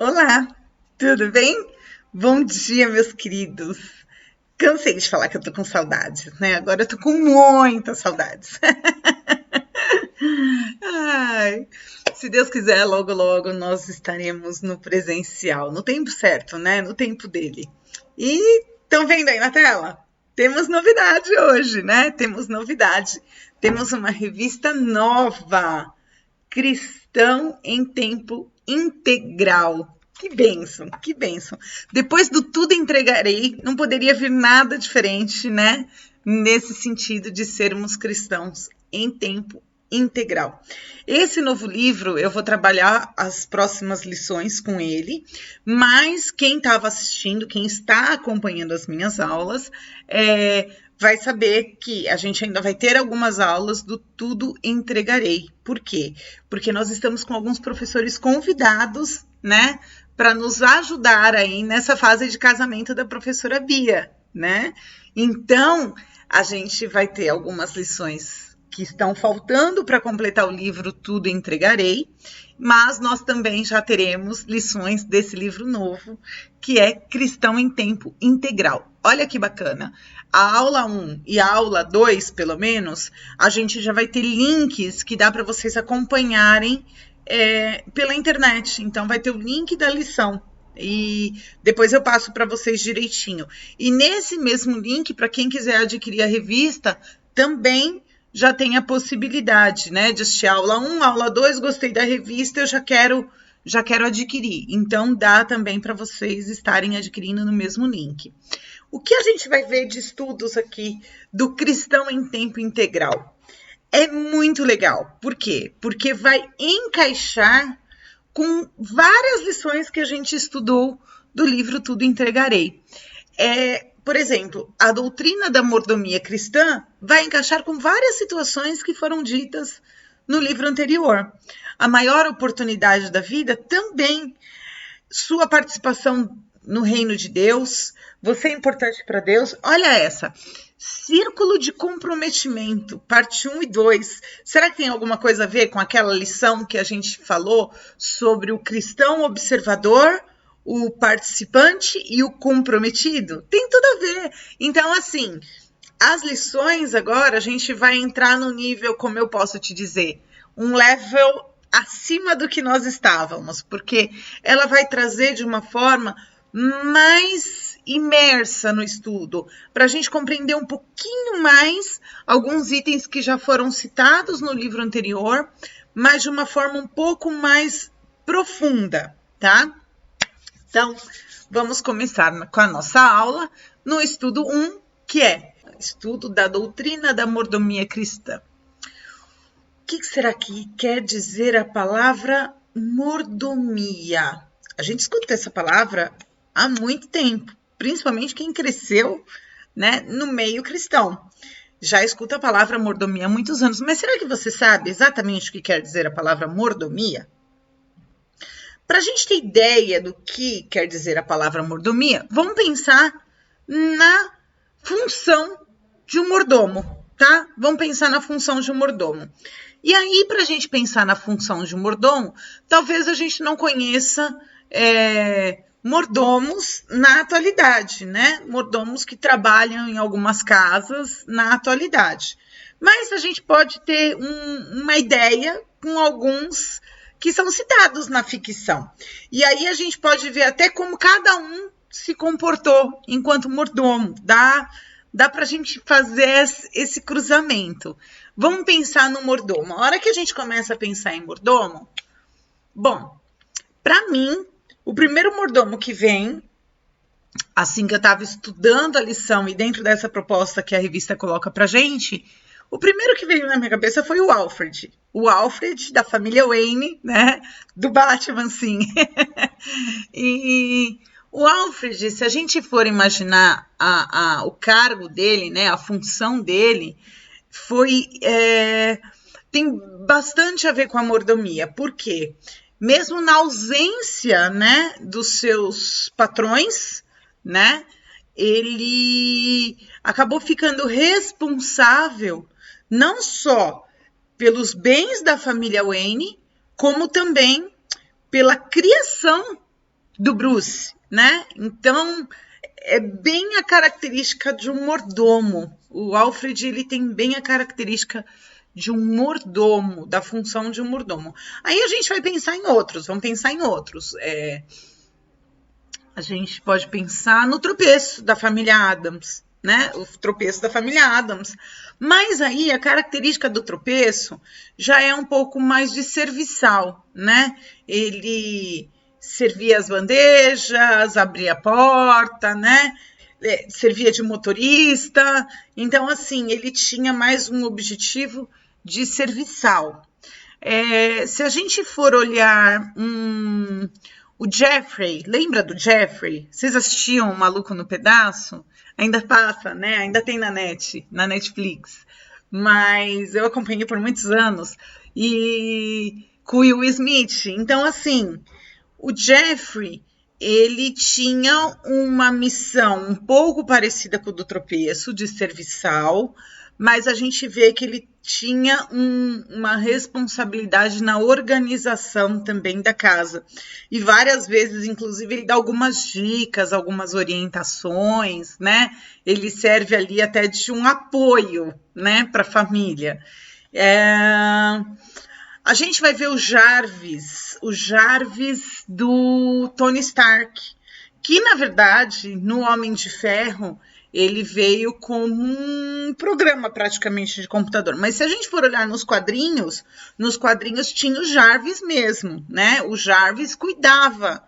Olá, tudo bem? Bom dia, meus queridos. Cansei de falar que eu tô com saudades, né? Agora eu tô com muitas saudades. Ai, se Deus quiser, logo, logo nós estaremos no presencial, no tempo certo, né? No tempo dele. E estão vendo aí na tela? Temos novidade hoje, né? Temos novidade. Temos uma revista nova. Cristão em tempo integral. Que bênção, que bênção. Depois do tudo entregarei, não poderia vir nada diferente, né? Nesse sentido de sermos cristãos em tempo integral. Esse novo livro, eu vou trabalhar as próximas lições com ele, mas quem estava assistindo, quem está acompanhando as minhas aulas, vai saber que a gente ainda vai ter algumas aulas do Tudo Entregarei. Por quê? Porque nós estamos com alguns professores convidados, né, para nos ajudar aí nessa fase de casamento da professora Bia, né? Então, a gente vai ter algumas lições que estão faltando para completar o livro Tudo Entregarei, mas nós também já teremos lições desse livro novo, que é Cristão em Tempo Integral. Olha que bacana. A aula 1 e a aula 2, pelo menos, a gente já vai ter links que dá para vocês acompanharem pela internet. Então, vai ter o link da lição. E depois eu passo para vocês direitinho. E nesse mesmo link, para quem quiser adquirir a revista, também já tem a possibilidade, né, de assistir a aula 1, aula 2, gostei da revista, eu já quero adquirir. Então, dá também para vocês estarem adquirindo no mesmo link. O que a gente vai ver de estudos aqui do Cristão em Tempo Integral? É muito legal. Por quê? Porque vai encaixar com várias lições que a gente estudou do livro Tudo Entregarei. Por exemplo, a doutrina da mordomia cristã vai encaixar com várias situações que foram ditas no livro anterior. A maior oportunidade da vida também, sua participação no reino de Deus, você é importante para Deus. Olha essa, círculo de comprometimento, parte 1 e 2. Será que tem alguma coisa a ver com aquela lição que a gente falou sobre o cristão observador, o participante e o comprometido? Tem tudo a ver. Então, assim, as lições agora, a gente vai entrar no nível, como eu posso te dizer, um level acima do que nós estávamos, porque ela vai trazer de uma forma mais imersa no estudo, para a gente compreender um pouquinho mais alguns itens que já foram citados no livro anterior, mas de uma forma um pouco mais profunda, tá? Então, vamos começar com a nossa aula no estudo 1, que é estudo da doutrina da mordomia cristã. O que será que quer dizer a palavra mordomia? A gente escuta essa palavra há muito tempo, principalmente quem cresceu, né, no meio cristão. Já escuta a palavra mordomia há muitos anos, mas será que você sabe exatamente o que quer dizer a palavra mordomia? Para a gente ter ideia do que quer dizer a palavra mordomia, vamos pensar na função de um mordomo, tá? Vamos pensar na função de um mordomo. E aí, para a gente pensar na função de um mordomo, talvez a gente não conheça mordomos na atualidade, né? Mordomos que trabalham em algumas casas na atualidade. Mas a gente pode ter uma ideia com alguns que são citados na ficção. E aí a gente pode ver até como cada um se comportou enquanto mordomo. Dá para a gente fazer esse cruzamento. Vamos pensar no mordomo. A hora que a gente começa a pensar em mordomo, bom, para mim, o primeiro mordomo que vem, assim que eu estava estudando a lição e dentro dessa proposta que a revista coloca para gente, o primeiro que veio na minha cabeça foi o Alfred. O Alfred, da família Wayne, né? Do Batman, sim. E o Alfred, se a gente for imaginar o cargo dele, né? A função dele, tem bastante a ver com a mordomia. Por quê? Mesmo na ausência, né, dos seus patrões, né? Ele acabou ficando responsável não só pelos bens da família Wayne, como também pela criação do Bruce, né? Então, é bem a característica de um mordomo. O Alfred, ele tem bem a característica de um mordomo, da função de um mordomo. Aí a gente vai pensar em outros, vamos pensar em outros. A gente pode pensar no tropeço da família Addams, né? O tropeço da família Addams. Mas aí a característica do tropeço já é um pouco mais de serviçal, né? Ele servia as bandejas, abria a porta, né? Servia de motorista. Então, assim, ele tinha mais um objetivo de serviçal. Se a gente for olhar o Jeffrey, lembra do Jeffrey? Vocês assistiam o Maluco no Pedaço? Ainda passa, né? Ainda tem na Netflix. Mas eu acompanhei por muitos anos. E com o Will Smith. Então, assim, o Jeffrey, ele tinha uma missão um pouco parecida com o do tropeço, de serviçal, mas a gente vê que ele tinha uma responsabilidade na organização também da casa. E várias vezes, inclusive, ele dá algumas dicas, algumas orientações, né? Ele serve ali até de um apoio, né, para a família. A gente vai ver o Jarvis do Tony Stark, que, na verdade, no Homem de Ferro, ele veio como um programa praticamente de computador. Mas se a gente for olhar nos quadrinhos tinha o Jarvis mesmo, né? O Jarvis cuidava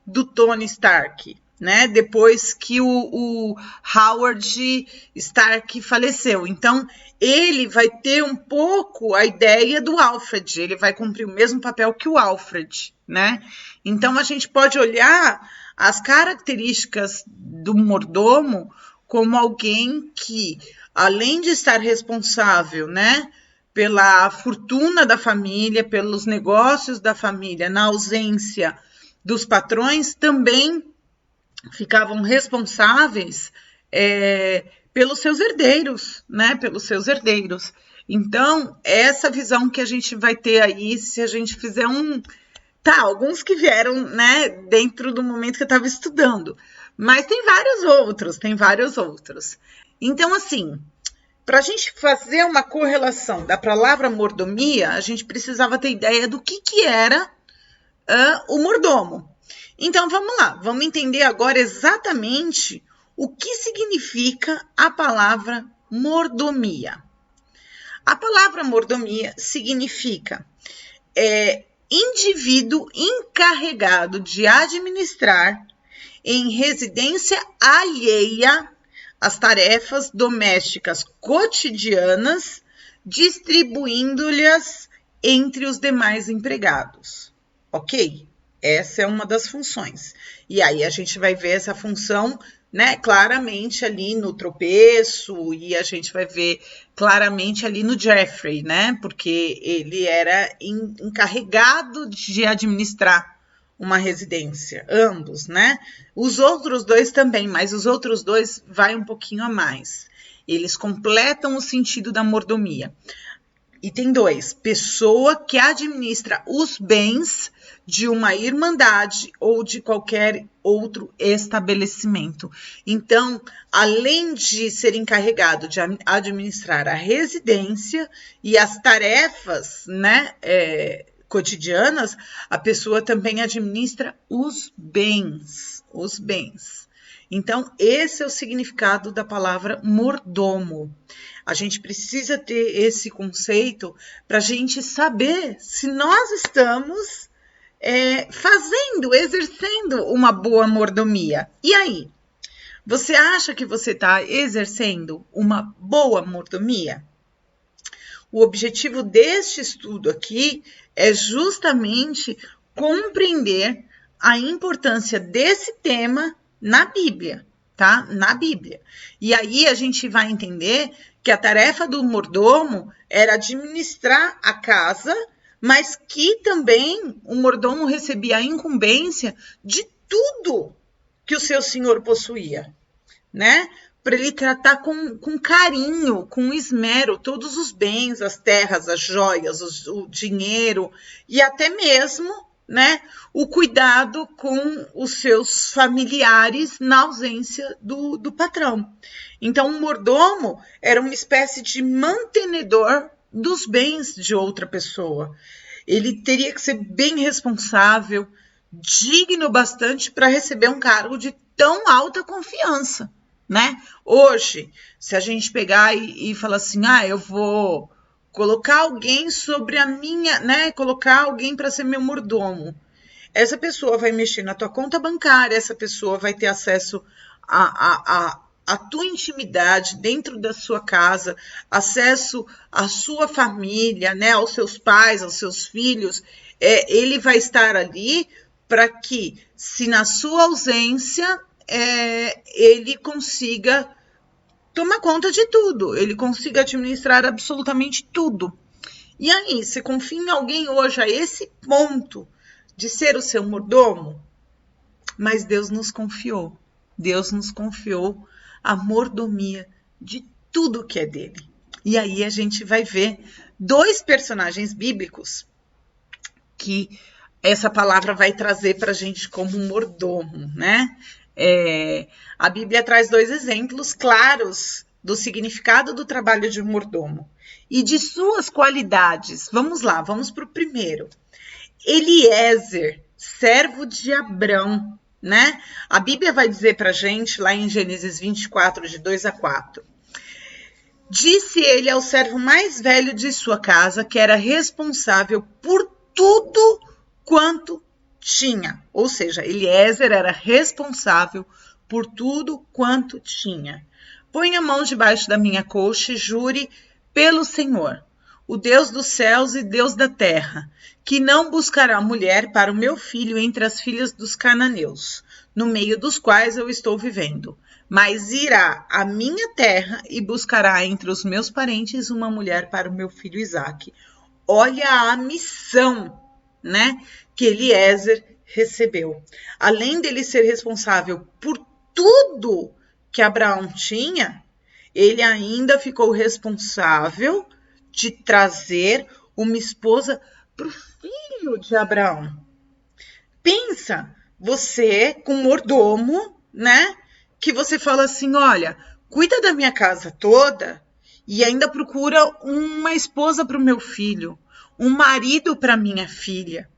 do Tony Stark, né? Depois que o Howard Stark faleceu. Então, ele vai ter um pouco a ideia do Alfred, ele vai cumprir o mesmo papel que o Alfred, né? Então, a gente pode olhar as características do mordomo como alguém que, além de estar responsável, né, pela fortuna da família, pelos negócios da família, na ausência dos patrões, também ficavam responsáveis pelos seus herdeiros, né, pelos seus herdeiros. Então, essa visão que a gente vai ter aí, se a gente fizer alguns que vieram, né, dentro do momento que eu estava estudando, mas tem vários outros. Então, assim, para a gente fazer uma correlação da palavra mordomia, a gente precisava ter ideia do que era o mordomo. Então, vamos lá, vamos entender agora exatamente o que significa a palavra mordomia. A palavra mordomia significa indivíduo encarregado de administrar em residência alheia as tarefas domésticas cotidianas, distribuindo-lhes entre os demais empregados. Ok? Essa é uma das funções. E aí a gente vai ver essa função, né, claramente ali no tropeço, e a gente vai ver claramente ali no Jeffrey, né? Porque ele era encarregado de administrar uma residência, ambos, né? Os outros dois também, mas os outros dois vai um pouquinho a mais. Eles completam o sentido da mordomia. Item 2, pessoa que administra os bens de uma irmandade ou de qualquer outro estabelecimento. Então, além de ser encarregado de administrar a residência e as tarefas, né, cotidianas, a pessoa também administra os bens. Então, esse é o significado da palavra mordomo. A gente precisa ter esse conceito para a gente saber se nós estamos exercendo uma boa mordomia. E aí? Você acha que você está exercendo uma boa mordomia? O objetivo deste estudo aqui é justamente compreender a importância desse tema na Bíblia, tá? Na Bíblia. E aí a gente vai entender que a tarefa do mordomo era administrar a casa, mas que também o mordomo recebia a incumbência de tudo que o seu senhor possuía, né? Para ele tratar com carinho, com esmero, todos os bens, as terras, as joias, o dinheiro e até mesmo né, o cuidado com os seus familiares na ausência do patrão. Então, o mordomo era uma espécie de mantenedor dos bens de outra pessoa. Ele teria que ser bem responsável, digno bastante para receber um cargo de tão alta confiança, né? Hoje, se a gente pegar e falar assim, eu vou colocar alguém sobre a minha, né? Colocar alguém para ser meu mordomo. Essa pessoa vai mexer na tua conta bancária, essa pessoa vai ter acesso a tua intimidade dentro da sua casa, acesso à sua família, né, aos seus pais, aos seus filhos. Ele vai estar ali para que, se na sua ausência, ele consiga tomar conta de tudo, ele consiga administrar absolutamente tudo. E aí, você confia em alguém hoje a esse ponto de ser o seu mordomo? Mas Deus nos confiou. Deus nos confiou a mordomia de tudo que é dele. E aí a gente vai ver dois personagens bíblicos que essa palavra vai trazer para a gente como mordomo, né? A Bíblia traz dois exemplos claros do significado do trabalho de um mordomo e de suas qualidades. Vamos lá, vamos para o primeiro. Eliezer, servo de Abrão, né? A Bíblia vai dizer para a gente, lá em Gênesis 24, de 2 a 4. Disse ele ao servo mais velho de sua casa, que era responsável por tudo quanto tinha. Ou seja, Eliezer era responsável por tudo quanto tinha. Põe a mão debaixo da minha coxa e jure pelo Senhor, o Deus dos céus e Deus da terra, que não buscará mulher para o meu filho entre as filhas dos cananeus, no meio dos quais eu estou vivendo, mas irá à minha terra e buscará entre os meus parentes uma mulher para o meu filho Isaque. Olha a missão, né, que Eliezer recebeu. Além dele ser responsável por tudo que Abraão tinha, ele ainda ficou responsável de trazer uma esposa para o filho de Abraão. Pensa, você com mordomo, né? Que você fala assim, olha, cuida da minha casa toda e ainda procura uma esposa para o meu filho, um marido para minha filha.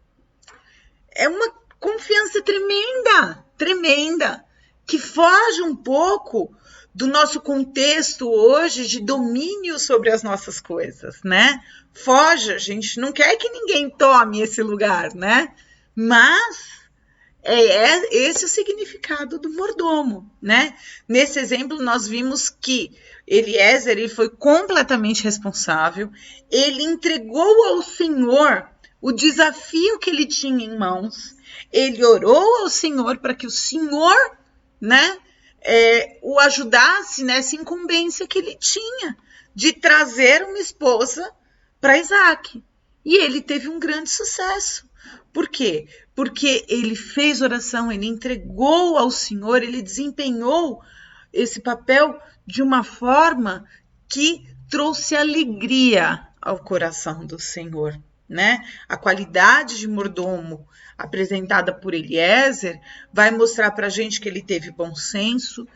É uma confiança tremenda, tremenda, que foge um pouco do nosso contexto hoje de domínio sobre as nossas coisas, né? Foge, a gente não quer que ninguém tome esse lugar, né? Mas é esse o significado do mordomo, né? Nesse exemplo, nós vimos que Eliezer ele foi completamente responsável, ele entregou ao Senhor o desafio que ele tinha em mãos, ele orou ao Senhor para que o Senhor, né, o ajudasse nessa incumbência que ele tinha de trazer uma esposa para Isaque. E ele teve um grande sucesso. Por quê? Porque ele fez oração, ele entregou ao Senhor, ele desempenhou esse papel de uma forma que trouxe alegria ao coração do Senhor, né? A qualidade de mordomo apresentada por Eliezer vai mostrar para a gente que ele teve bom senso,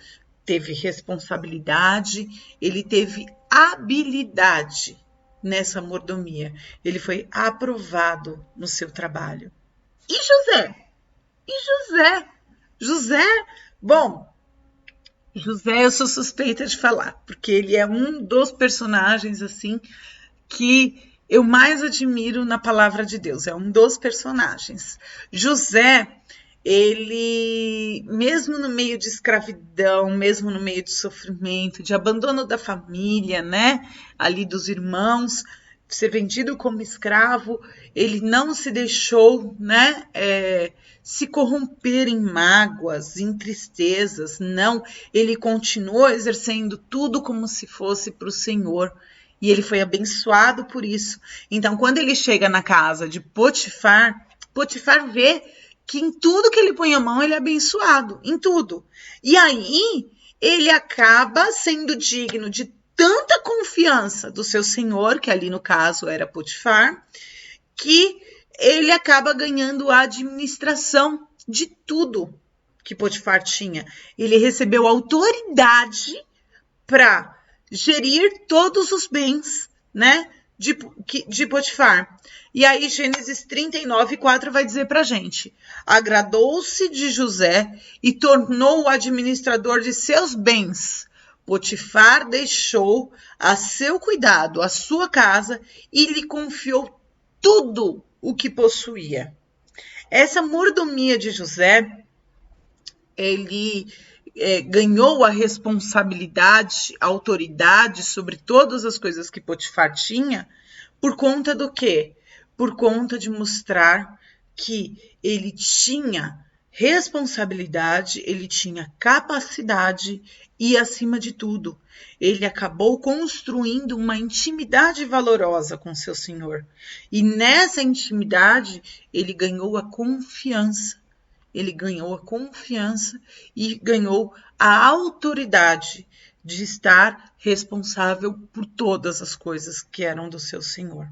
teve responsabilidade, ele teve habilidade nessa mordomia. Ele foi aprovado no seu trabalho. E José? José, bom, José eu sou suspeita de falar, porque ele é um dos personagens assim que eu mais admiro na palavra de Deus, é um dos personagens. José, ele, mesmo no meio de escravidão, mesmo no meio de sofrimento, de abandono da família, né, ali dos irmãos, ser vendido como escravo, ele não se deixou, né, se corromper em mágoas, em tristezas, não, ele continuou exercendo tudo como se fosse para o Senhor, e ele foi abençoado por isso. Então, quando ele chega na casa de Potifar, Potifar vê que em tudo que ele põe a mão, ele é abençoado, em tudo. E aí, ele acaba sendo digno de tanta confiança do seu senhor, que ali no caso era Potifar, que ele acaba ganhando a administração de tudo que Potifar tinha. Ele recebeu autoridade para gerir todos os bens, né, de Potifar. E aí Gênesis 39:4 vai dizer para a gente: agradou-se de José e tornou-o administrador de seus bens. Potifar deixou a seu cuidado a sua casa e lhe confiou tudo o que possuía. Essa mordomia de José, ele ganhou a responsabilidade, a autoridade sobre todas as coisas que Potifar tinha, por conta do quê? Por conta de mostrar que ele tinha responsabilidade, ele tinha capacidade e, acima de tudo, ele acabou construindo uma intimidade valorosa com seu Senhor. E nessa intimidade, ele ganhou a confiança. Ele ganhou a confiança e ganhou a autoridade de estar responsável por todas as coisas que eram do seu Senhor.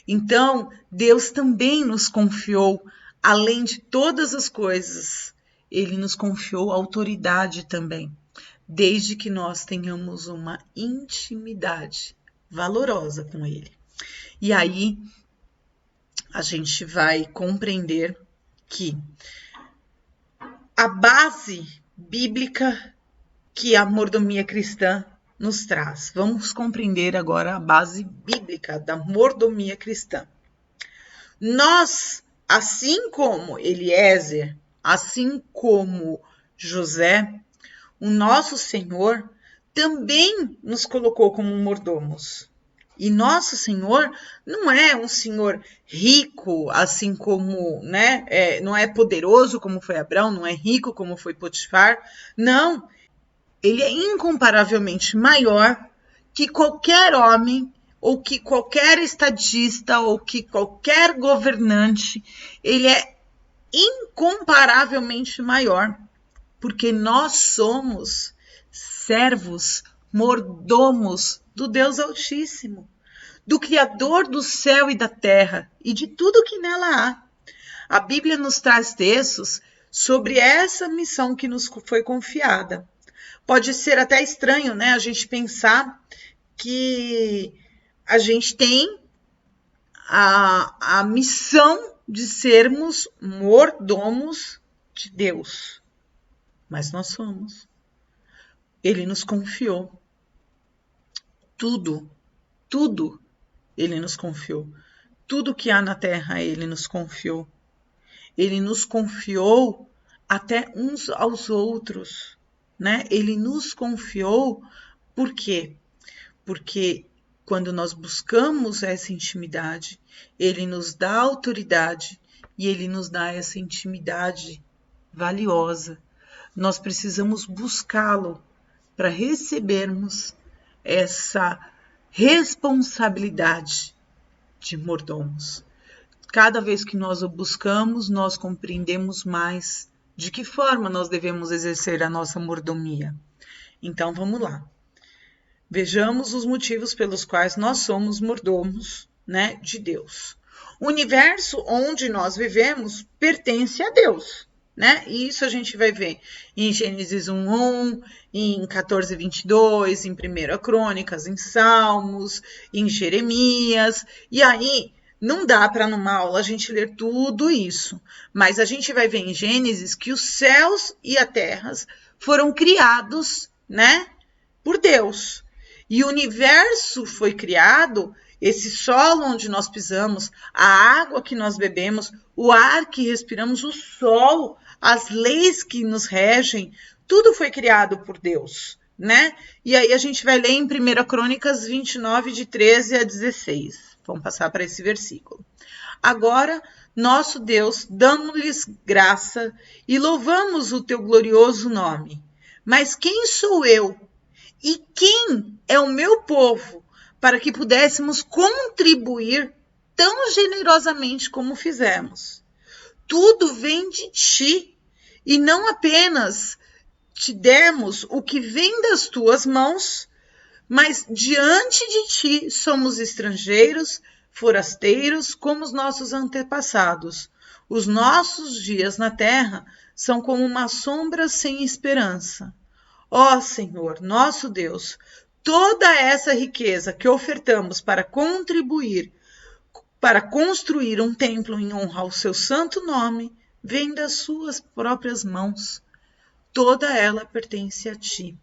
Então, Deus também nos confiou, além de todas as coisas, ele nos confiou autoridade também, desde que nós tenhamos uma intimidade valorosa com ele. E aí, a gente vai compreender que a base bíblica que a mordomia cristã nos traz. Vamos compreender agora a base bíblica da mordomia cristã. Nós, assim como Eliezer, assim como José, o nosso Senhor também nos colocou como mordomos. E nosso Senhor não é um Senhor rico, assim como, né, não é poderoso como foi Abraão, não é rico como foi Potifar. Não, ele é incomparavelmente maior que qualquer homem, ou que qualquer estadista, ou que qualquer governante. Ele é incomparavelmente maior, porque nós somos servos, mordomos do Deus Altíssimo, do Criador do céu e da terra e de tudo que nela há. A Bíblia nos traz textos sobre essa missão que nos foi confiada. Pode ser até estranho, né, a gente pensar que a gente tem a missão de sermos mordomos de Deus. Mas nós somos. Ele nos confiou. Tudo ele nos confiou. Tudo que há na terra, ele nos confiou. Ele nos confiou até uns aos outros, né? Ele nos confiou por quê? Porque quando nós buscamos essa intimidade, ele nos dá autoridade e ele nos dá essa intimidade valiosa. Nós precisamos buscá-lo para recebermos essa responsabilidade de mordomos. Cada vez que nós o buscamos, nós compreendemos mais de que forma nós devemos exercer a nossa mordomia. Então, vamos lá. Vejamos os motivos pelos quais nós somos mordomos, né, de Deus. O universo onde nós vivemos pertence a Deus, né? E isso a gente vai ver em Gênesis 1:1, em 14:22, em 1 Crônicas, em Salmos, em Jeremias. E aí, não dá para numa aula a gente ler tudo isso, mas a gente vai ver em Gênesis que os céus e a terra foram criados, né, por Deus. E o universo foi criado, esse solo onde nós pisamos, a água que nós bebemos, o ar que respiramos, o sol, as leis que nos regem, tudo foi criado por Deus, né? E aí a gente vai ler em 1 Crônicas 29, de 13 a 16. Vamos passar para esse versículo. Agora, nosso Deus, damos-lhes graça e louvamos o teu glorioso nome. Mas quem sou eu? E quem é o meu povo para que pudéssemos contribuir tão generosamente como fizemos? Tudo vem de ti, e não apenas te demos o que vem das tuas mãos, mas diante de ti somos estrangeiros, forasteiros como os nossos antepassados. Os nossos dias na terra são como uma sombra sem esperança. Ó Senhor, nosso Deus, toda essa riqueza que ofertamos para contribuir, para construir um templo em honra ao seu santo nome, vem das suas próprias mãos. Toda ela pertence a ti.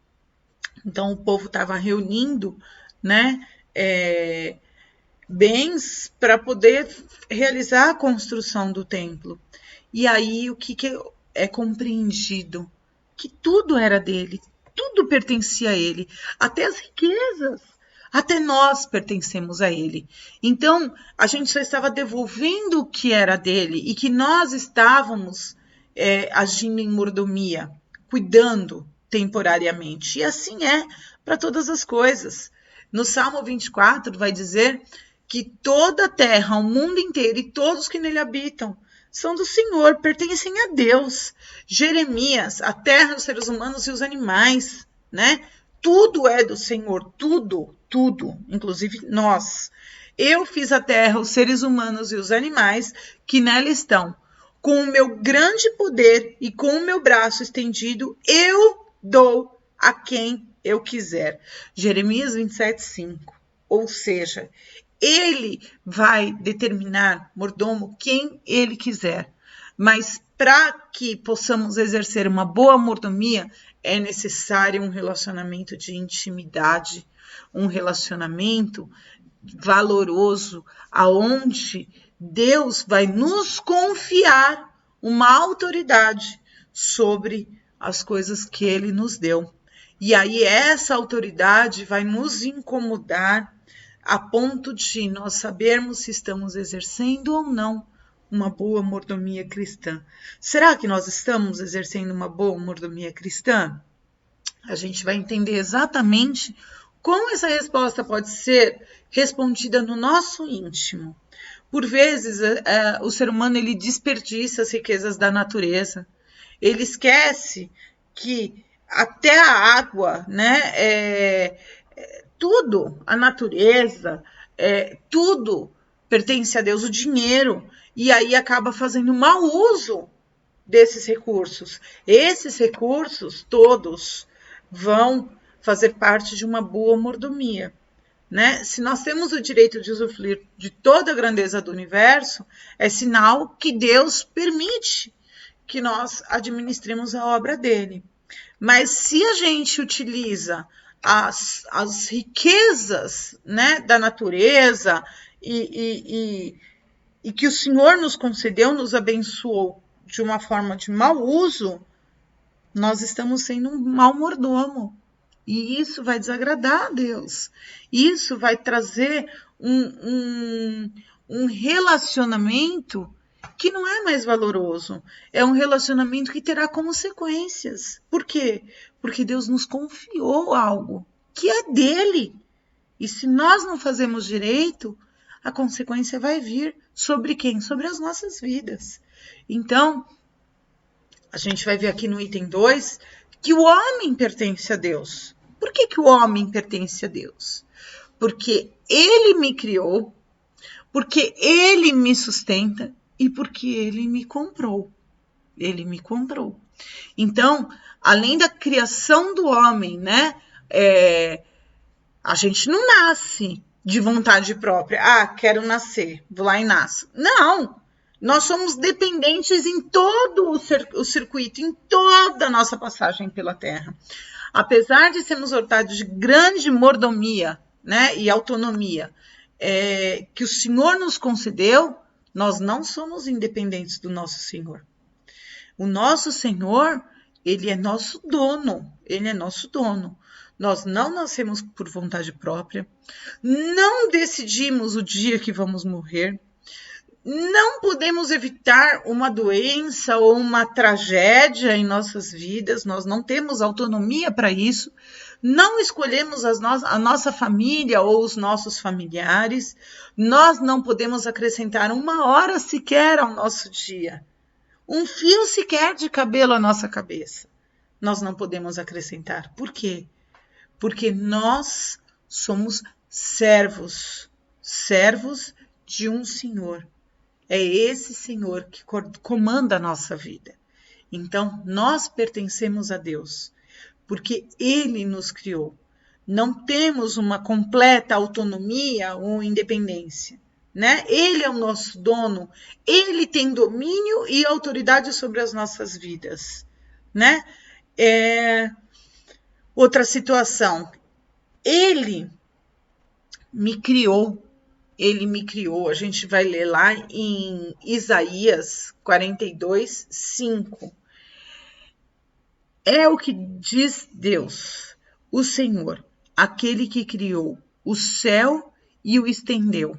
Então o povo estava reunindo, né, bens para poder realizar a construção do templo. E aí o que é compreendido? Que tudo era dele, tudo pertencia a ele, até as riquezas, até nós pertencemos a ele. Então a gente só estava devolvendo o que era dele e que nós estávamos agindo em mordomia, cuidando temporariamente. E assim é para todas as coisas. No Salmo 24 vai dizer que toda a terra, o mundo inteiro e todos que nele habitam são do Senhor, pertencem a Deus. Jeremias, a terra, os seres humanos e os animais, né? Tudo é do Senhor, tudo, inclusive nós. Eu fiz a terra, os seres humanos e os animais que nela estão. Com o meu grande poder e com o meu braço estendido, eu dou a quem eu quiser. Jeremias 27:5. Ou seja, ele vai determinar, mordomo, quem ele quiser. Mas para que possamos exercer uma boa mordomia, é necessário um relacionamento de intimidade, um relacionamento valoroso, aonde Deus vai nos confiar uma autoridade sobre as coisas que ele nos deu. E aí essa autoridade vai nos incomodar a ponto de nós sabermos se estamos exercendo ou não uma boa mordomia cristã. Será que nós estamos exercendo uma boa mordomia cristã? A gente vai entender exatamente como essa resposta pode ser respondida no nosso íntimo. Por vezes, o ser humano ele desperdiça as riquezas da natureza. Ele esquece que até a água, né, tudo, a natureza, tudo pertence a Deus, o dinheiro, e aí acaba fazendo mau uso desses recursos. Esses recursos todos vão fazer parte de uma boa mordomia, né? Se nós temos o direito de usufruir de toda a grandeza do universo, é sinal que Deus permite que nós administremos a obra dele. Mas se a gente utiliza as riquezas, né, da natureza e que o Senhor nos concedeu, nos abençoou de uma forma de mau uso, nós estamos sendo um mau mordomo. E isso vai desagradar a Deus. Isso vai trazer um relacionamento que não é mais valoroso. É um relacionamento que terá consequências. Por quê? Porque Deus nos confiou algo que é dele. E se nós não fazemos direito, a consequência vai vir sobre quem? Sobre as nossas vidas. Então, a gente vai ver aqui no item 2 que o homem pertence a Deus. Por que o homem pertence a Deus? Porque ele me criou, porque ele me sustenta e porque ele me comprou. Ele me comprou. Então, além da criação do homem, né? A gente não nasce de vontade própria. Ah, quero nascer, vou lá e nasço. Não! Nós somos dependentes em todo o circuito, em toda a nossa passagem pela Terra. Apesar de sermos dotados de grande mordomia, né, e autonomia que o Senhor nos concedeu, nós não somos independentes do nosso Senhor. O nosso Senhor, ele é nosso dono. Ele é nosso dono. Nós não nascemos por vontade própria, não decidimos o dia que vamos morrer, não podemos evitar uma doença ou uma tragédia em nossas vidas, nós não temos autonomia para isso, não escolhemos a nossa família ou os nossos familiares, nós não podemos acrescentar uma hora sequer ao nosso dia, um fio sequer de cabelo à nossa cabeça. Nós não podemos acrescentar. Por quê? Porque nós somos servos de um Senhor. É esse Senhor que comanda a nossa vida. Então, nós pertencemos a Deus, porque Ele nos criou. Não temos uma completa autonomia ou independência, né? Ele é o nosso dono, Ele tem domínio e autoridade sobre as nossas vidas, né? Outra situação, Ele me criou. Ele me criou. A gente vai ler lá em Isaías 42, 5. É o que diz Deus, o Senhor, aquele que criou o céu e o estendeu,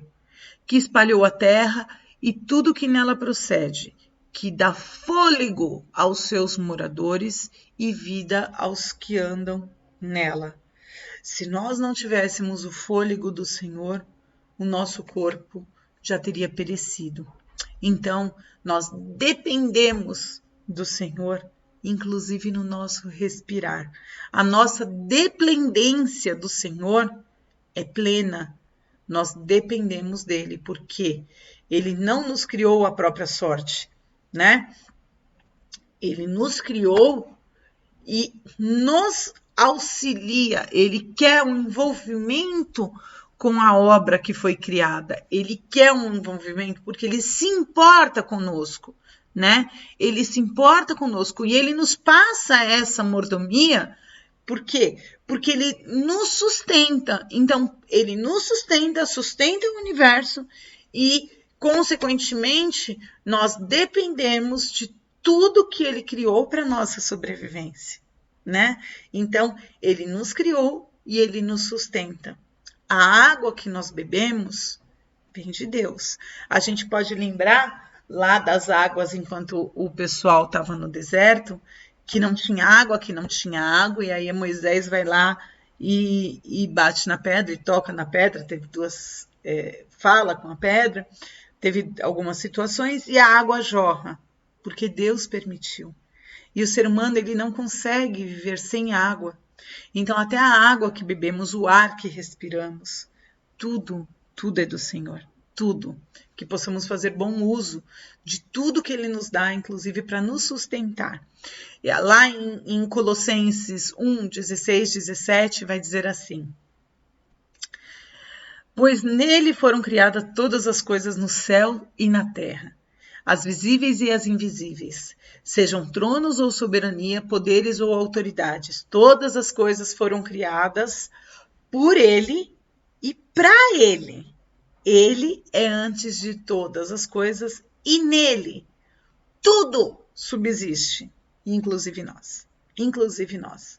que espalhou a terra e tudo que nela procede, que dá fôlego aos seus moradores e vida aos que andam nela. Se nós não tivéssemos o fôlego do Senhor, o nosso corpo já teria perecido. Então, nós dependemos do Senhor, inclusive no nosso respirar. A nossa dependência do Senhor é plena. Nós dependemos dele, porque ele não nos criou a própria sorte, né? Ele nos criou e nos auxilia. Ele quer um envolvimento com a obra que foi criada. Ele quer um envolvimento porque ele se importa conosco, né? Ele se importa conosco e ele nos passa essa mordomia. Por quê? Porque ele nos sustenta. Então, ele nos sustenta o universo e, consequentemente, nós dependemos de tudo que ele criou para nossa sobrevivência, né? Então, ele nos criou e ele nos sustenta. A água que nós bebemos vem de Deus. A gente pode lembrar lá das águas enquanto o pessoal estava no deserto, que não tinha água, e aí Moisés vai lá e bate na pedra e toca na pedra, teve duas, fala com a pedra, teve algumas situações e a água jorra, porque Deus permitiu. E o ser humano, ele não consegue viver sem água. Então, até a água que bebemos, o ar que respiramos, tudo é do Senhor. Tudo. Que possamos fazer bom uso de tudo que Ele nos dá, inclusive para nos sustentar. E lá em Colossenses 1, 16, 17, vai dizer assim: pois nele foram criadas todas as coisas no céu e na terra, as visíveis e as invisíveis, sejam tronos ou soberania, poderes ou autoridades. Todas as coisas foram criadas por Ele e para Ele. Ele é antes de todas as coisas e nele tudo subsiste, inclusive nós. Inclusive nós.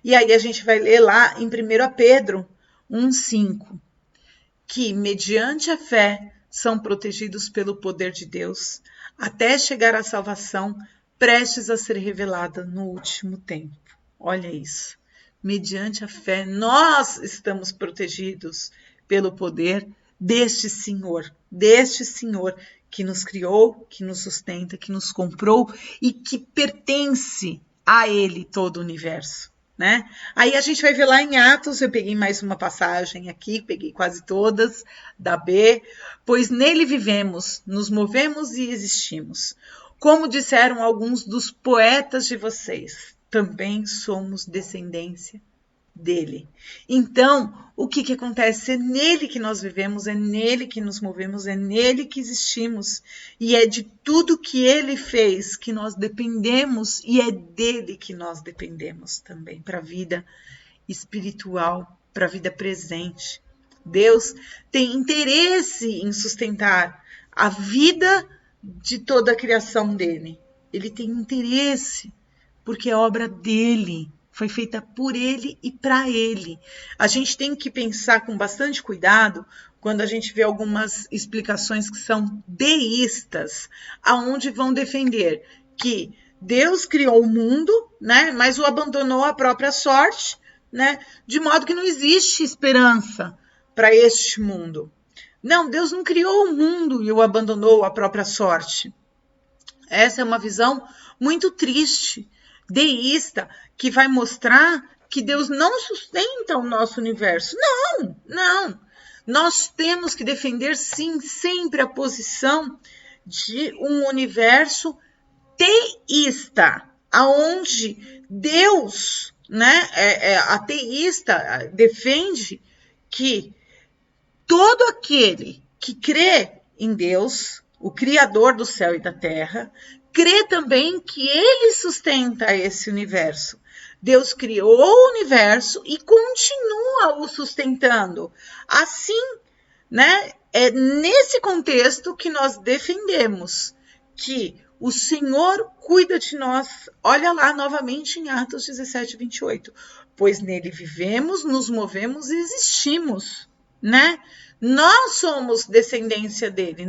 E aí a gente vai ler lá em 1 Pedro 1,5, que mediante a fé são protegidos pelo poder de Deus, até chegar à salvação, prestes a ser revelada no último tempo. Olha isso. Mediante a fé, nós estamos protegidos pelo poder deste Senhor que nos criou, que nos sustenta, que nos comprou e que pertence a Ele todo o universo, né? Aí a gente vai ver lá em Atos, eu peguei mais uma passagem aqui, peguei quase todas, da B, pois nele vivemos, nos movemos e existimos. Como disseram alguns dos poetas de vocês, também somos descendência dele. Então, o que acontece? É nele que nós vivemos, é nele que nos movemos, é nele que existimos. E é de tudo que ele fez que nós dependemos e é dele que nós dependemos também para a vida espiritual, para a vida presente. Deus tem interesse em sustentar a vida de toda a criação dele. Ele tem interesse, porque é obra dele. Foi feita por ele e para ele. A gente tem que pensar com bastante cuidado quando a gente vê algumas explicações que são deístas, aonde vão defender que Deus criou o mundo, né, mas o abandonou à própria sorte, né, de modo que não existe esperança para este mundo. Não, Deus não criou o mundo e o abandonou à própria sorte. Essa é uma visão muito triste, deísta, que vai mostrar que Deus não sustenta o nosso universo. Não. Nós temos que defender, sim, sempre a posição de um universo teísta, aonde Deus, né, ateísta defende que todo aquele que crê em Deus, o Criador do céu e da terra, crê também que Ele sustenta esse universo. Deus criou o universo e continua o sustentando. Assim, né, é nesse contexto que nós defendemos que o Senhor cuida de nós. Olha lá novamente em Atos 17, 28. Pois nele vivemos, nos movemos e existimos, né? Nós somos descendência dele,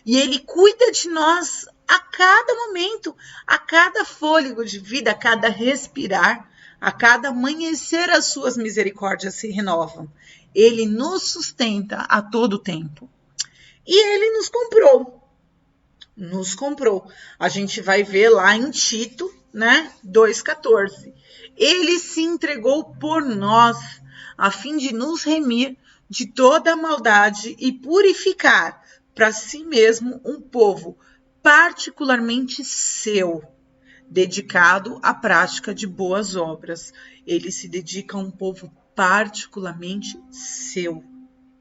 e ele cuida de nós a cada momento, a cada fôlego de vida, a cada respirar, a cada amanhecer, as suas misericórdias se renovam. Ele nos sustenta a todo tempo. E ele nos comprou. A gente vai ver lá em Tito, né, 2,14. Ele se entregou por nós, a fim de nos remir de toda a maldade e purificar para si mesmo um povo particularmente seu, dedicado à prática de boas obras. Ele se dedica a um povo particularmente seu.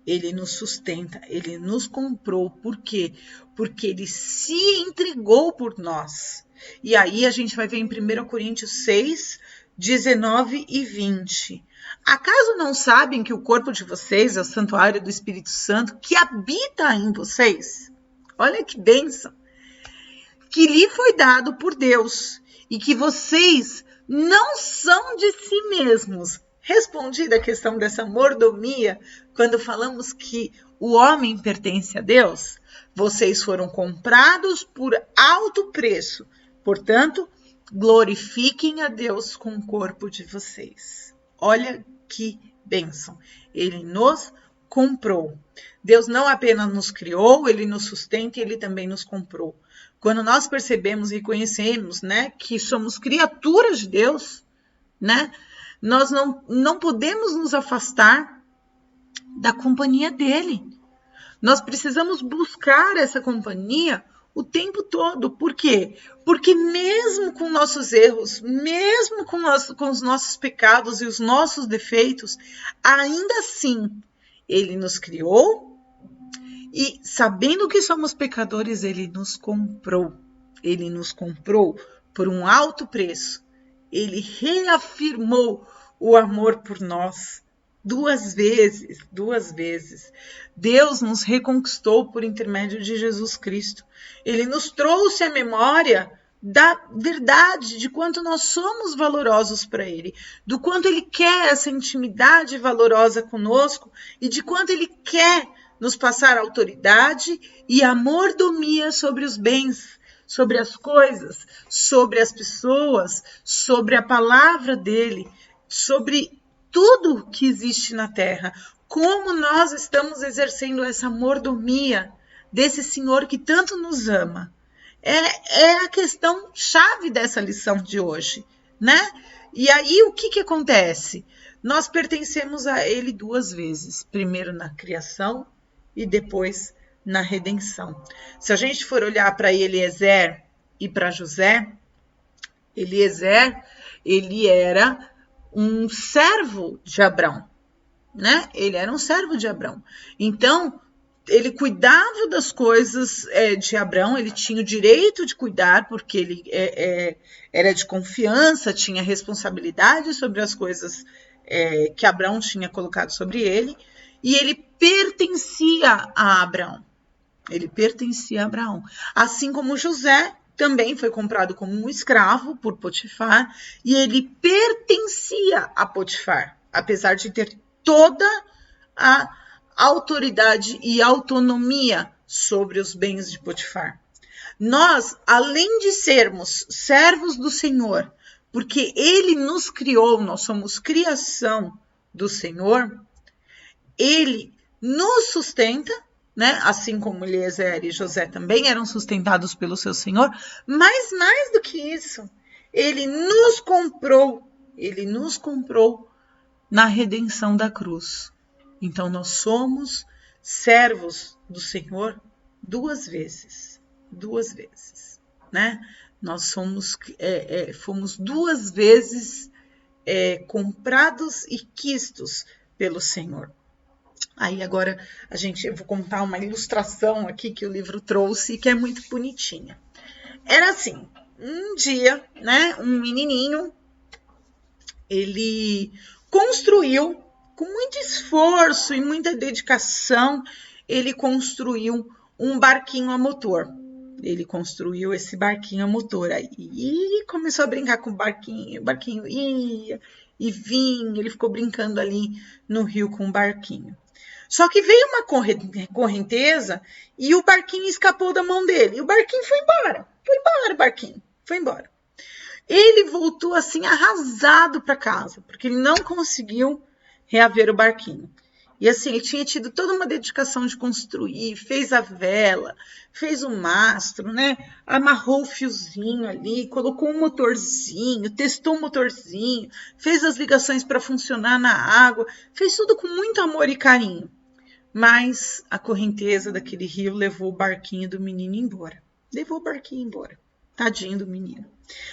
Ele nos sustenta, ele nos comprou. Por quê? Porque ele se entregou por nós. E aí a gente vai ver em 1 Coríntios 6, 19 e 20. Acaso não sabem que o corpo de vocês é o santuário do Espírito Santo que habita em vocês? Olha que bênção! Que lhe foi dado por Deus e que vocês não são de si mesmos. Respondida a questão dessa mordomia, quando falamos que o homem pertence a Deus, vocês foram comprados por alto preço. Portanto, glorifiquem a Deus com o corpo de vocês. Olha que bênção. Ele nos comprou. Deus não apenas nos criou, ele nos sustenta e ele também nos comprou. Quando nós percebemos e reconhecemos, né, que somos criaturas de Deus, né, nós não podemos nos afastar da companhia dele. Nós precisamos buscar essa companhia o tempo todo. Por quê? Porque mesmo com nossos erros, mesmo com os nossos pecados e os nossos defeitos, ainda assim, ele nos criou e, sabendo que somos pecadores, ele nos comprou. Ele nos comprou por um alto preço. Ele reafirmou o amor por nós. Duas vezes. Deus nos reconquistou por intermédio de Jesus Cristo. Ele nos trouxe a memória da verdade, de quanto nós somos valorosos para Ele, do quanto Ele quer essa intimidade valorosa conosco e de quanto Ele quer nos passar autoridade e a mordomia sobre os bens, sobre as coisas, sobre as pessoas, sobre a palavra dEle, sobre tudo que existe na terra. Como nós estamos exercendo essa mordomia desse Senhor que tanto nos ama. É a questão chave dessa lição de hoje, né? E aí o que acontece? Nós pertencemos a Ele duas vezes. Primeiro na criação e depois na redenção. Se a gente for olhar para Eliezer e para José, Eliezer, ele era um servo de Abrão, né? Ele era um servo de Abrão. Então, ele cuidava das coisas de Abrão, ele tinha o direito de cuidar, porque ele era de confiança, tinha responsabilidade sobre as coisas que Abrão tinha colocado sobre ele, e ele pertencia a Abrão. Ele pertencia a Abraão. Assim como José também foi comprado como um escravo por Potifar, e ele pertencia a Potifar, apesar de ter toda a autoridade e autonomia sobre os bens de Potifar. Nós, além de sermos servos do Senhor, porque Ele nos criou, nós somos criação do Senhor, Ele nos sustenta, né? Assim como Eliezer e José também eram sustentados pelo seu Senhor, mas mais do que isso, Ele nos comprou na redenção da cruz. Então nós somos servos do Senhor duas vezes, né? Nós fomos duas vezes comprados e quistos pelo Senhor. Aí agora eu vou contar uma ilustração aqui que o livro trouxe, que é muito bonitinha. Era assim, um dia, né, um menininho, ele construiu, com muito esforço e muita dedicação, ele construiu um barquinho a motor. Ele construiu esse barquinho a motor aí e começou a brincar com o barquinho ia e vinha, ele ficou brincando ali no rio com o barquinho. Só que veio uma correnteza e o barquinho escapou da mão dele. E o barquinho foi embora o barquinho, foi embora. Ele voltou assim arrasado para casa, porque ele não conseguiu reaver o barquinho. E assim, ele tinha tido toda uma dedicação de construir, fez a vela, fez o mastro, né? Amarrou o fiozinho ali, colocou um motorzinho, testou o motorzinho, fez as ligações para funcionar na água, fez tudo com muito amor e carinho. Mas a correnteza daquele rio levou o barquinho do menino embora. Levou o barquinho embora. Tadinho do menino.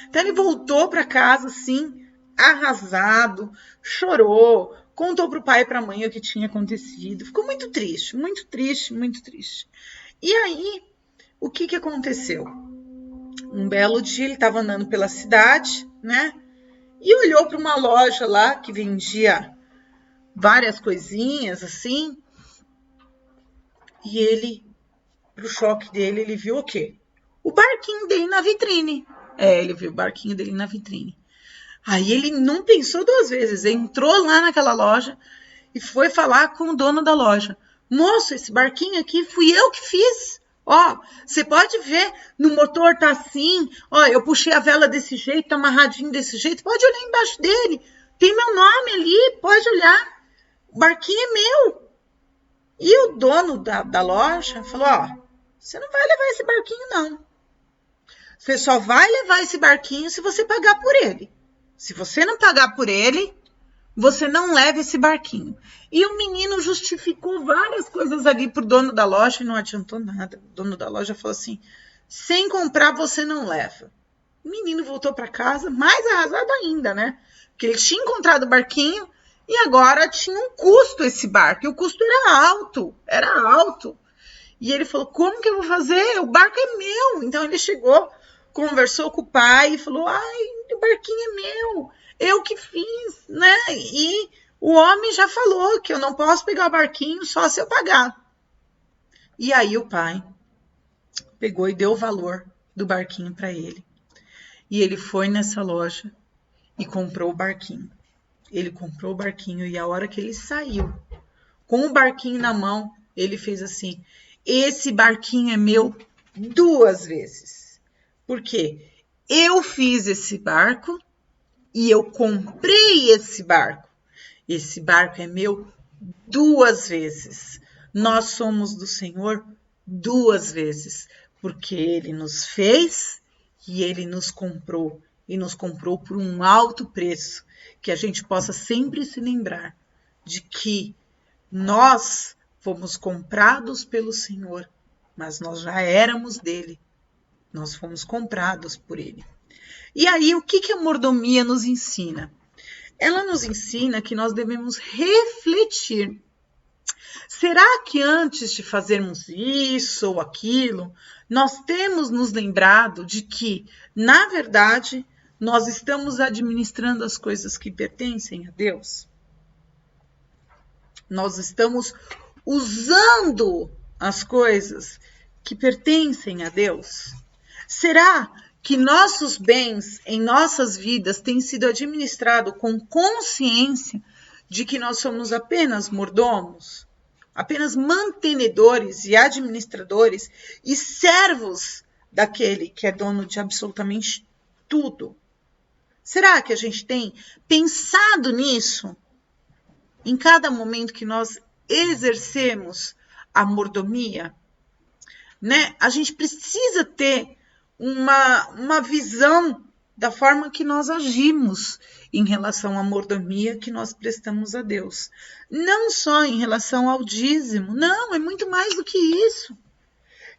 Então ele voltou para casa assim, arrasado, chorou, contou para o pai e para a mãe o que tinha acontecido. Ficou muito triste, muito triste, muito triste. E aí, o que aconteceu? Um belo dia ele estava andando pela cidade, né? E olhou para uma loja lá que vendia várias coisinhas assim. E ele, pro choque dele, ele viu o quê? O barquinho dele na vitrine. Ele viu o barquinho dele na vitrine. Aí ele não pensou duas vezes, entrou lá naquela loja e foi falar com o dono da loja. Moço, esse barquinho aqui fui eu que fiz. Ó, você pode ver, no motor tá assim, ó, eu puxei a vela desse jeito, tá amarradinho desse jeito, pode olhar embaixo dele, tem meu nome ali, pode olhar, o barquinho é meu. E o dono da loja falou, ó, você não vai levar esse barquinho não. Você só vai levar esse barquinho se você pagar por ele. Se você não pagar por ele, você não leva esse barquinho. E o menino justificou várias coisas ali pro dono da loja e não adiantou nada. O dono da loja falou assim, sem comprar você não leva. O menino voltou para casa mais arrasado ainda, né? Porque ele tinha encontrado o barquinho e agora tinha um custo esse barco. E o custo era alto. E ele falou, como que eu vou fazer? O barco é meu. Então ele chegou, conversou com o pai e falou, ai, o barquinho é meu. Eu que fiz, né? E o homem já falou que eu não posso pegar o barquinho só se eu pagar. E aí o pai pegou e deu o valor do barquinho para ele. E ele foi nessa loja e comprou o barquinho. Ele comprou o barquinho e a hora que ele saiu, com o barquinho na mão, ele fez assim, esse barquinho é meu duas vezes. Por quê? Eu fiz esse barco e eu comprei esse barco. Esse barco é meu duas vezes. Nós somos do Senhor duas vezes, porque Ele nos fez e Ele nos comprou. E nos comprou por um alto preço. Que a gente possa sempre se lembrar de que nós fomos comprados pelo Senhor, mas nós já éramos dele. Nós fomos comprados por ele. E aí, o que a mordomia nos ensina? Ela nos ensina que nós devemos refletir. Será que antes de fazermos isso ou aquilo, nós temos nos lembrado de que, na verdade, nós estamos administrando as coisas que pertencem a Deus? Nós estamos usando as coisas que pertencem a Deus? Será que nossos bens em nossas vidas têm sido administrados com consciência de que nós somos apenas mordomos, apenas mantenedores e administradores e servos daquele que é dono de absolutamente tudo? Será que a gente tem pensado nisso em cada momento que nós exercemos a mordomia? Né? A gente precisa ter uma visão da forma que nós agimos em relação à mordomia que nós prestamos a Deus. Não só em relação ao dízimo, não, é muito mais do que isso.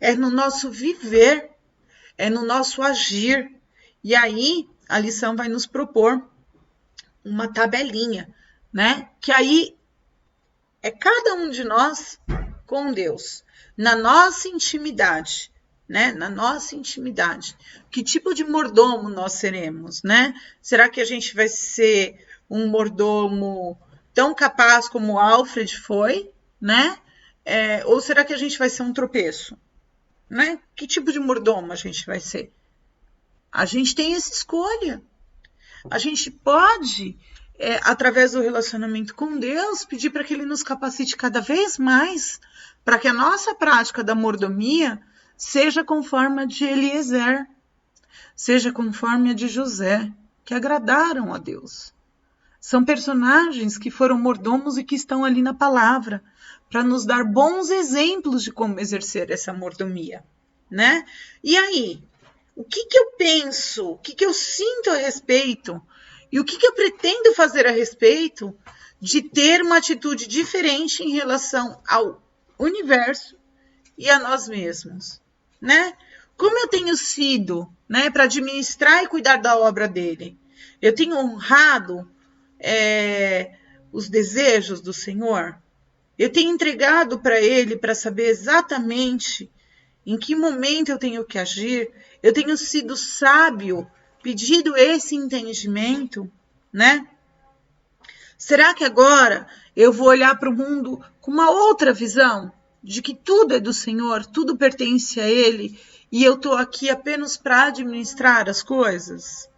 É no nosso viver, é no nosso agir. E aí a lição vai nos propor uma tabelinha, né? Que aí é cada um de nós com Deus, na nossa intimidade, né? Na nossa intimidade. Que tipo de mordomo nós seremos, né? Será que a gente vai ser um mordomo tão capaz como Alfred foi, né? Ou será que a gente vai ser um tropeço, né? Que tipo de mordomo a gente vai ser? A gente tem essa escolha. A gente pode, através do relacionamento com Deus, pedir para que Ele nos capacite cada vez mais para que a nossa prática da mordomia seja conforme a de Eliezer, seja conforme a de José, que agradaram a Deus. São personagens que foram mordomos e que estão ali na palavra, para nos dar bons exemplos de como exercer essa mordomia, né? E aí, o que eu penso, o que eu sinto a respeito e o que eu pretendo fazer a respeito de ter uma atitude diferente em relação ao universo e a nós mesmos, né? Como eu tenho sido, né, para administrar e cuidar da obra dele? Eu tenho honrado os desejos do Senhor? Eu tenho entregado para ele para saber exatamente em que momento eu tenho que agir? Eu tenho sido sábio, pedido esse entendimento, né? Será que agora eu vou olhar para o mundo com uma outra visão, de que tudo é do Senhor, tudo pertence a Ele, e eu estou aqui apenas para administrar as coisas?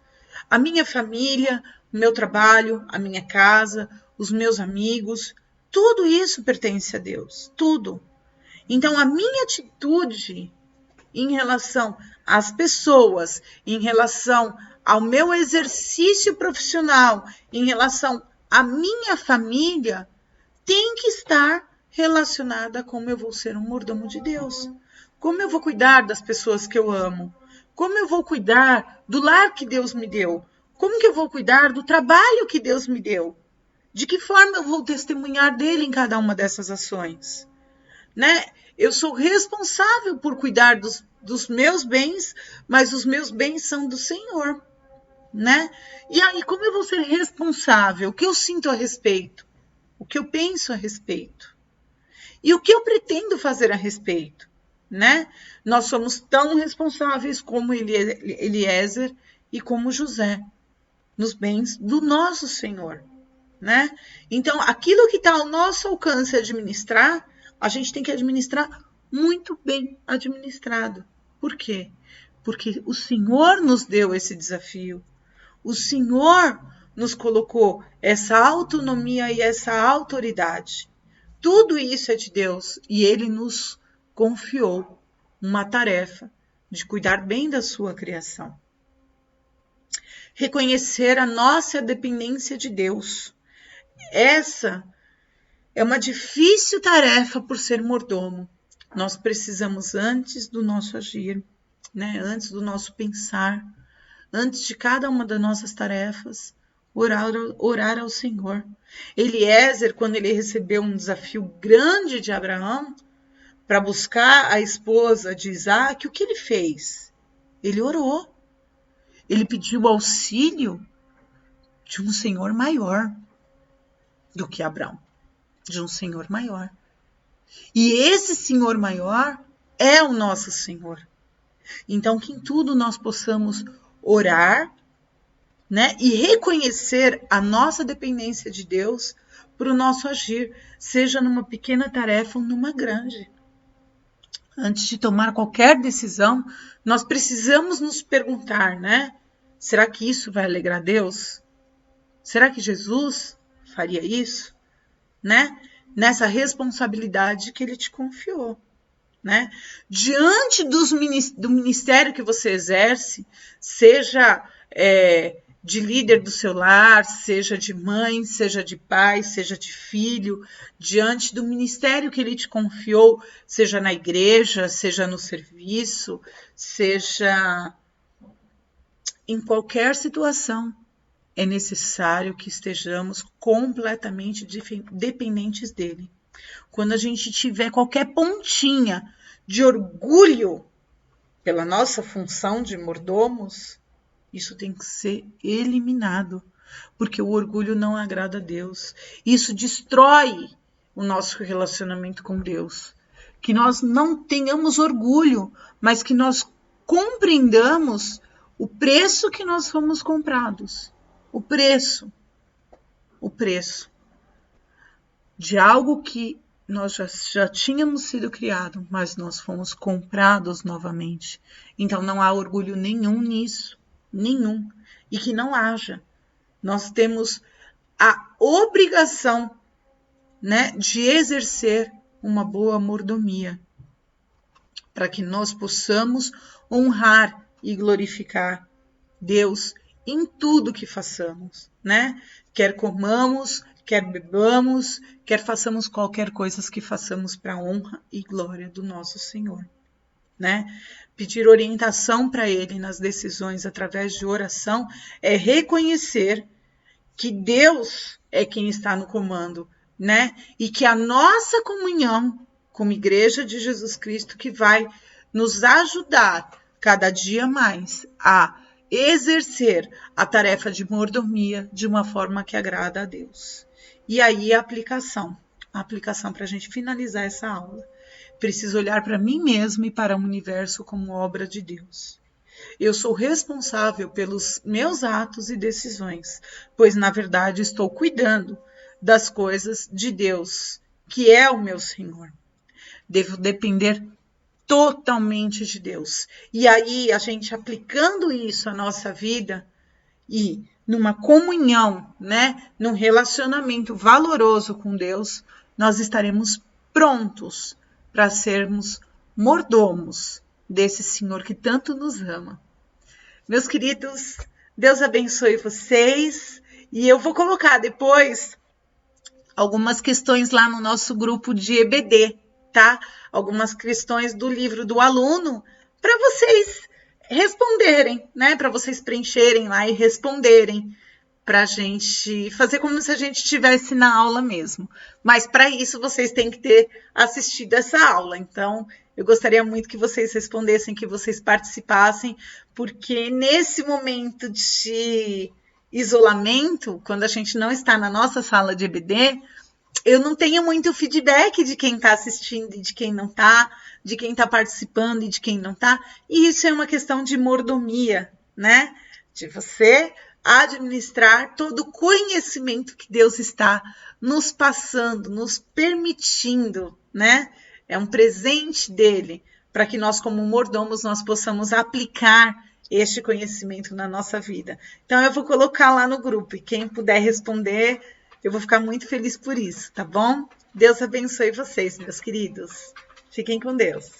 A minha família, o meu trabalho, a minha casa, os meus amigos, tudo isso pertence a Deus, tudo. Então, a minha atitude em relação às pessoas, em relação ao meu exercício profissional, em relação à minha família, tem que estar relacionada a como eu vou ser um mordomo de Deus. Como eu vou cuidar das pessoas que eu amo. Como eu vou cuidar do lar que Deus me deu. Como que eu vou cuidar do trabalho que Deus me deu. De que forma eu vou testemunhar dele em cada uma dessas ações, né? Eu sou responsável por cuidar dos meus bens, mas os meus bens são do Senhor, né? E aí, como eu vou ser responsável? O que eu sinto a respeito? O que eu penso a respeito? E o que eu pretendo fazer a respeito, né? Nós somos tão responsáveis como Eliezer e como José, nos bens do nosso Senhor, né? Então, aquilo que está ao nosso alcance administrar, a gente tem que administrar muito bem administrado. Por quê? Porque o Senhor nos deu esse desafio. O Senhor nos colocou essa autonomia e essa autoridade. Tudo isso é de Deus e Ele nos confiou uma tarefa de cuidar bem da sua criação. Reconhecer a nossa dependência de Deus. Essa é uma difícil tarefa por ser mordomo. Nós precisamos, antes do nosso agir, né, antes do nosso pensar, antes de cada uma das nossas tarefas, orar ao Senhor. Eliezer, quando ele recebeu um desafio grande de Abraão para buscar a esposa de Isaac, o que ele fez? Ele orou. Ele pediu auxílio de um Senhor maior do que Abraão, de um Senhor maior. E esse Senhor maior é o nosso Senhor. Então, que em tudo nós possamos orar, né, e reconhecer a nossa dependência de Deus para o nosso agir, seja numa pequena tarefa ou numa grande. Antes de tomar qualquer decisão, nós precisamos nos perguntar, né? Será que isso vai alegrar Deus? Será que Jesus faria isso? Né? Nessa responsabilidade que Ele te confiou. Né? Diante do ministério que você exerce, seja de líder do seu lar, seja de mãe, seja de pai, seja de filho, diante do ministério que Ele te confiou, seja na igreja, seja no serviço, seja em qualquer situação, é necessário que estejamos completamente dependentes dele. Quando a gente tiver qualquer pontinha de orgulho pela nossa função de mordomos, isso tem que ser eliminado, porque o orgulho não agrada a Deus. Isso destrói o nosso relacionamento com Deus. Que nós não tenhamos orgulho, mas que nós compreendamos o preço que nós fomos comprados. O preço de algo que nós já tínhamos sido criados, mas nós fomos comprados novamente. Então não há orgulho nenhum nisso, nenhum. E que não haja. Nós temos a obrigação, né, de exercer uma boa mordomia, para que nós possamos honrar e glorificar Deus em tudo que façamos, né? Quer comamos, quer bebamos, quer façamos qualquer coisa que façamos para a honra e glória do nosso Senhor, né? Pedir orientação para Ele nas decisões através de oração é reconhecer que Deus é quem está no comando, né? E que a nossa comunhão como Igreja de Jesus Cristo que vai nos ajudar cada dia mais a exercer a tarefa de mordomia de uma forma que agrada a Deus. E aí a aplicação para a gente finalizar essa aula. Preciso olhar para mim mesmo e para o universo como obra de Deus. Eu sou responsável pelos meus atos e decisões, pois na verdade estou cuidando das coisas de Deus, que é o meu Senhor. Devo depender totalmente de Deus. E aí a gente aplicando isso à nossa vida e numa comunhão, né, num relacionamento valoroso com Deus, nós estaremos prontos para sermos mordomos desse Senhor que tanto nos ama. Meus queridos, Deus abençoe vocês e eu vou colocar depois algumas questões lá no nosso grupo de EBD, tá? Algumas questões do livro do aluno para vocês responderem, né? Para vocês preencherem lá e responderem, para a gente fazer como se a gente estivesse na aula mesmo. Mas para isso vocês têm que ter assistido essa aula. Então, eu gostaria muito que vocês respondessem, que vocês participassem, porque nesse momento de isolamento, quando a gente não está na nossa sala de EBD, eu não tenho muito feedback de quem está assistindo e de quem não está, de quem está participando e de quem não está. E isso é uma questão de mordomia, né? De você administrar todo o conhecimento que Deus está nos passando, nos permitindo, né? É um presente dele para que nós, como mordomos, nós possamos aplicar este conhecimento na nossa vida. Então, eu vou colocar lá no grupo e quem puder responder, eu vou ficar muito feliz por isso, tá bom? Deus abençoe vocês, meus queridos. Fiquem com Deus.